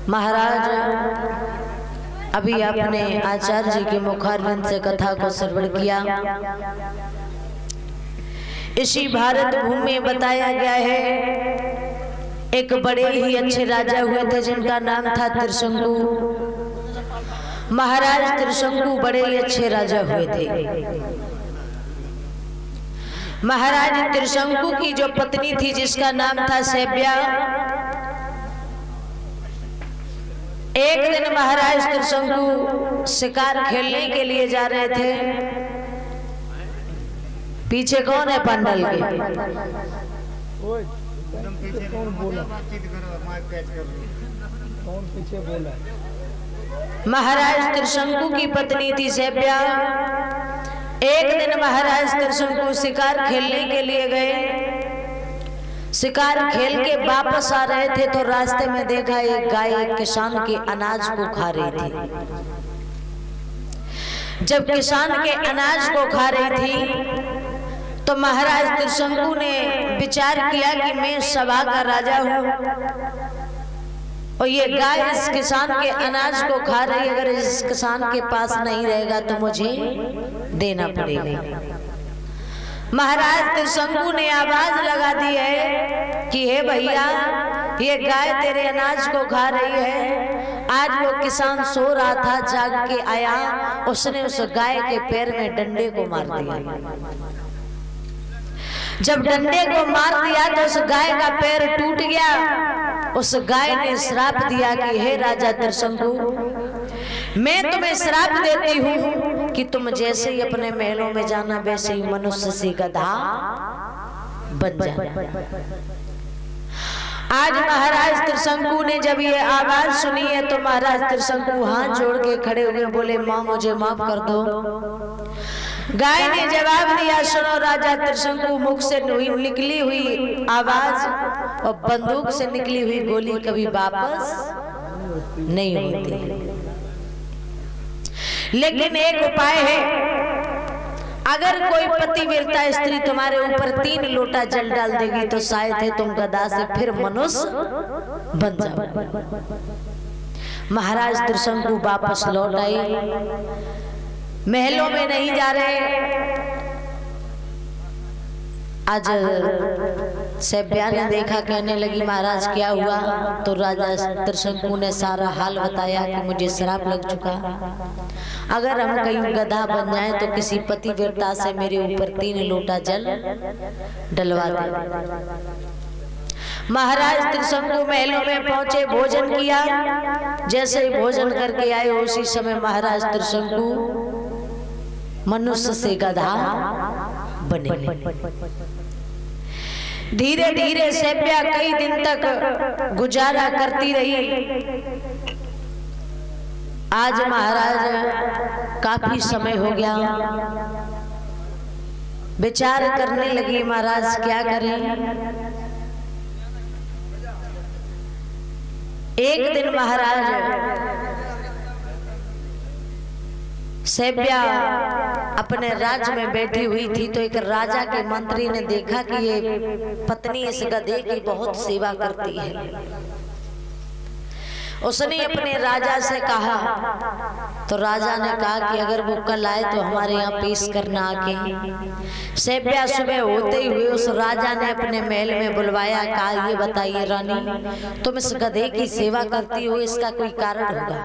महाराज अभी आपने आचार्य जी के मुखारविंद से कथा को श्रवण किया। इसी भारत भूमि में बताया गया है एक बड़े ही अच्छे राजा हुए थे जिनका नाम था त्रिशंकु। महाराज त्रिशंकु बड़े ही अच्छे राजा हुए थे। महाराज त्रिशंकु की जो पत्नी थी जिसका नाम था सेव्या, एक दिन महाराज त्रिशंकु शिकार खेलने के लिए जा रहे थे। पीछे कौन है पंडल के? महाराज त्रिशंकु की पत्नी थी सेव्या। एक दिन महाराज त्रिशंकु शिकार खेलने के लिए गए। शिकार खेल के वापस आ रहे थे तो रास्ते में देखा एक गाय एक किसान के अनाज को खा रही थी। जब किसान के अनाज को खा रही थी तो महाराज त्रिशंकु ने विचार किया कि मैं सभा का राजा हूं और ये गाय इस किसान के अनाज को खा रही, अगर इस किसान के पास नहीं रहेगा तो मुझे देना पड़ेगा। महाराज त्रिशंकु ने आवाज लगा दी है कि हे भैया, ये गाय तेरे अनाज को खा रही है। आज वो किसान सो रहा था, जाग के आया, उसने उस गाय के पैर में डंडे को मार दिया। जब डंडे को मार दिया तो उस गाय का पैर टूट गया। उस गाय ने श्राप दिया कि हे राजा त्रिशंकु, मैं तुम्हें श्राप देती हूँ कि तुम जैसे ही अपने महलों में जाना वैसे ही मनुष्य से गधा बन जाना। आज महाराज त्रिशंकु ने जब ये आवाज सुनी है तो महाराज त्रिशंकु हाथ जोड़ के खड़े हुए बोले, माँ मुझे माफ कर दो। गाय ने जवाब दिया, सुनो राजा त्रिशंकु, मुख से निकली हुई आवाज और बंदूक से निकली हुई गोली कभी वापस नहीं होती। लेकिन एक उपाय है, अगर कोई पतिव्रता स्त्री तुम्हारे ऊपर 3 लोटा जल डाल देगी तो शायद है तुम गधा से फिर मनुष्य बन जाओ। महाराज त्रिशंकु वापस लौट आए, महलों में नहीं जा रहे। आज सेव्या ने देखा, कहने लगी महाराज क्या हुआ? तो राजा त्रिशंकु ने सारा हाल बताया कि मुझे श्राप लग चुका, अगर हम कहीं गधा बन जाए तो किसी पतिव्रता से मेरे ऊपर 3 लोटा जल डलवा दे। महाराज त्रिशंकु महलों में पहुंचे, भोजन किया। जैसे ही भोजन करके आए उसी समय महाराज त्रिशंकु मनुष्य से गधा बने। धीरे धीरे सेव्या कई दिन तक गुजारा करती रही। आज महाराज काफी समय हो गया, विचार करने लगी महाराज क्या करें। एक दिन महाराज सेव्या अपने राज्य में बैठी हुई थी तो एक राजा के मंत्री ने देखा कि ये पत्नी इस गधे की बहुत सेवा करती है। उसने अपने राजा से कहा, तो राजा ने कहा कि अगर वो कल आए तो हमारे यहाँ पेश करना आके। सेव्या सुबह होते ही हुए उस राजा ने अपने महल में बुलवाया, कहा ये बताइए रानी, तुम इस गधे की सेवा करती हो, इसका कोई कारण होगा?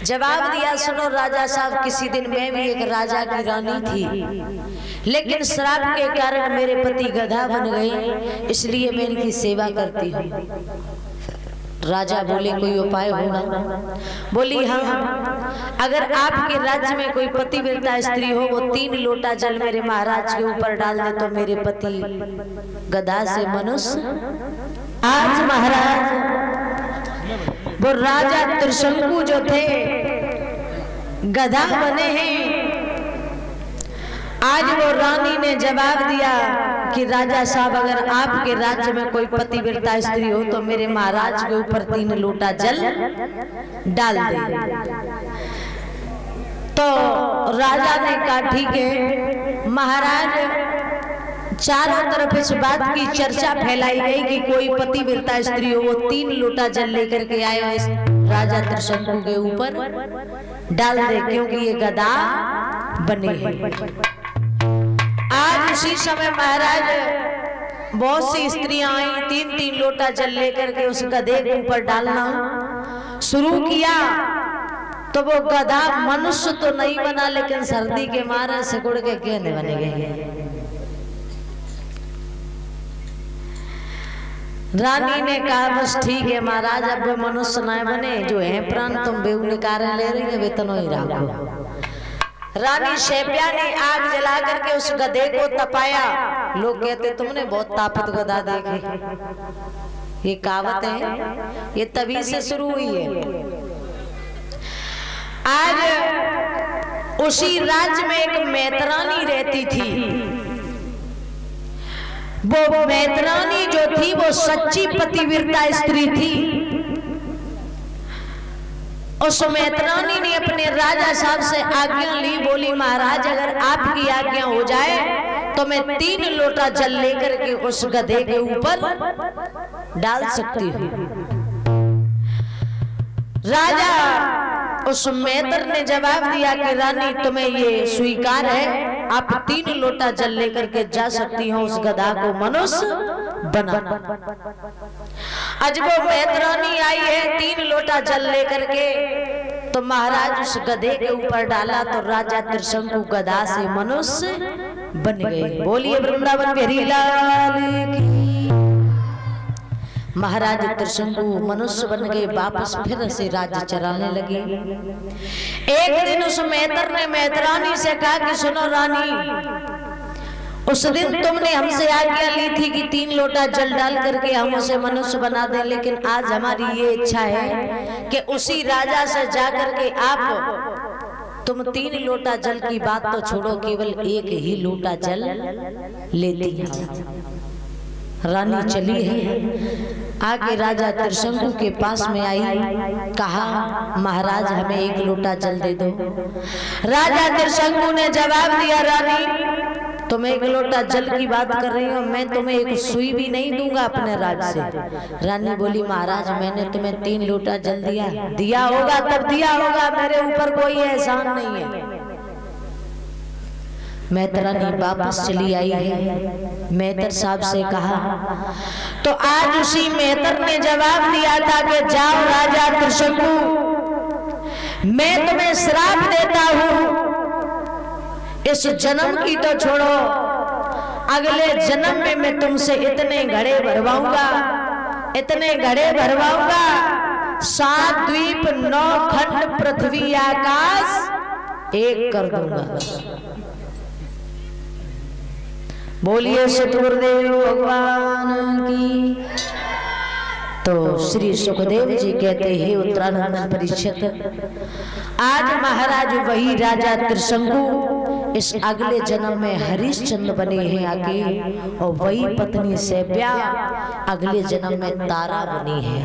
जवाब दिया, सुनो राजा साहब, किसी दिन मैं भी एक राजा की रानी थी, लेकिन श्राप के कारण मेरे पति गधा बन गए, इसलिए मैं इनकी सेवा करती हूँ। राजा बोले कोई उपाय होगा? बोली हाँ, अगर आपके राज्य में कोई पतिव्रता स्त्री हो, वो 3 लोटा जल मेरे महाराज के ऊपर डाल दे तो मेरे पति गधा से मनुष्य। आज महाराज वो राजा त्रिशंकु जो थे गधा बने हैं। आज वो रानी ने जवाब दिया कि राजा साहब, अगर आपके राज्य में कोई पतिव्रता स्त्री हो तो मेरे महाराज के ऊपर 3 लोटा जल डाल दे। तो राजा ने कहा ठीक है। महाराज चारों तरफ इस बात की चर्चा फैलाई गई कि कोई पतिव्रता स्त्री हो वो 3 लोटा जल लेकर के आए और इस राजा त्रिशंकु के ऊपर डाल दे, क्योंकि ये गदा बने हैं। आज उसी समय महाराज बहुत सी स्त्रियां आई, 3-3 लोटा जल लेकर के उस गधे के ऊपर डालना शुरू किया। तो वो गधा मनुष्य तो नहीं बना, लेकिन सर्दी के मारे सिकुड़ के गेंद बने गए। रानी ने कहा बस ठीक है महाराज, अब वो मनुष्य न बने, जो है प्राण तुम बेऊ निकाल ले रही है वेतन ही राखो। रानी शैब्या ने आग जला करके उस गधे को तपाया। लोग कहते तुमने बहुत ताकत गधा देखी। ये कहावत है, ये तभी से शुरू हुई है। आज उसी राज्य में एक मैतरानी रहती थी। वो मैतरानी जो थी वो सच्ची पतिव्रता स्त्री थी। उस मैतरानी ने अपने राजा साहब से आज्ञा ली, बोली महाराज अगर आपकी आज्ञा हो जाए तो मैं 3 लोटा जल लेकर के उस गधे के ऊपर डाल सकती हूँ। राजा उस मैतर ने जवाब दिया कि रानी तुम्हें ये स्वीकार है, आप 3 लोटा जल लेकर के जा सकती हो उस गधा को मनुष्य बना। आज वो मैतरानी आई है 3 लोटा जल लेकर के, तो महाराज उस गधे के ऊपर डाला तो राजा त्रिशंकु गधा से मनुष्य बन गए। बोलिए वृंदावन बिहारी लाल की। महाराज त्रिशंकु मनुष्य बन गए, वापस फिर से राज्य चलाने लगे। एक दिन उस मैतर ने मैतरानी से कहा कि सुनो रानी, उस दिन तुमने हमसे आज्ञा ली थी कि 3 लोटा जल डाल करके हम उसे मनुष्य बना दें, लेकिन आज हमारी ये इच्छा है कि उसी राजा से जाकर के आप तुम 3 लोटा जल की बात तो छोड़ो, केवल 1 ही लोटा जल लेती हैं। रानी चली है, आगे राजा त्रिशंकु के पास में आई, कहा महाराज हमें 1 लोटा जल दे दो। राजा त्रिशंकु ने जवाब दिया रानी तुम 1 लोटा जल की बात कर रही हो, मैं तुम्हें 1 सुई भी नहीं दूंगा अपने राज से। रानी बोली महाराज मैंने तुम्हें 3 लोटा जल दिया होगा तब दिया होगा, मेरे ऊपर कोई एहसान नहीं है। मैतरानी वापस चली आई है। मैतर साहब से कहा तो आज उसी मैतर ने जवाब दिया था कि जाओ राजा त्रिशंकु, मैं तुम्हें श्राप देता हूं, इस जन्म की तो छोड़ो, अगले जन्म में मैं तुमसे इतने घड़े भरवाऊंगा, इतने घड़े भरवाऊंगा, 7 द्वीप 9 खंड पृथ्वी आकाश एक कर दूंगा। बोलिए सतगुरुदेव भगवान की। तो श्री सुखदेव जी कहते हैं उत्तरानंद परीक्षित, आज महाराज वही राजा त्रिशंकु इस अगले जन्म में हरिश्चंद्र बने हैं आगे, और वही पत्नी शैब्या अगले जन्म में तारा बनी है।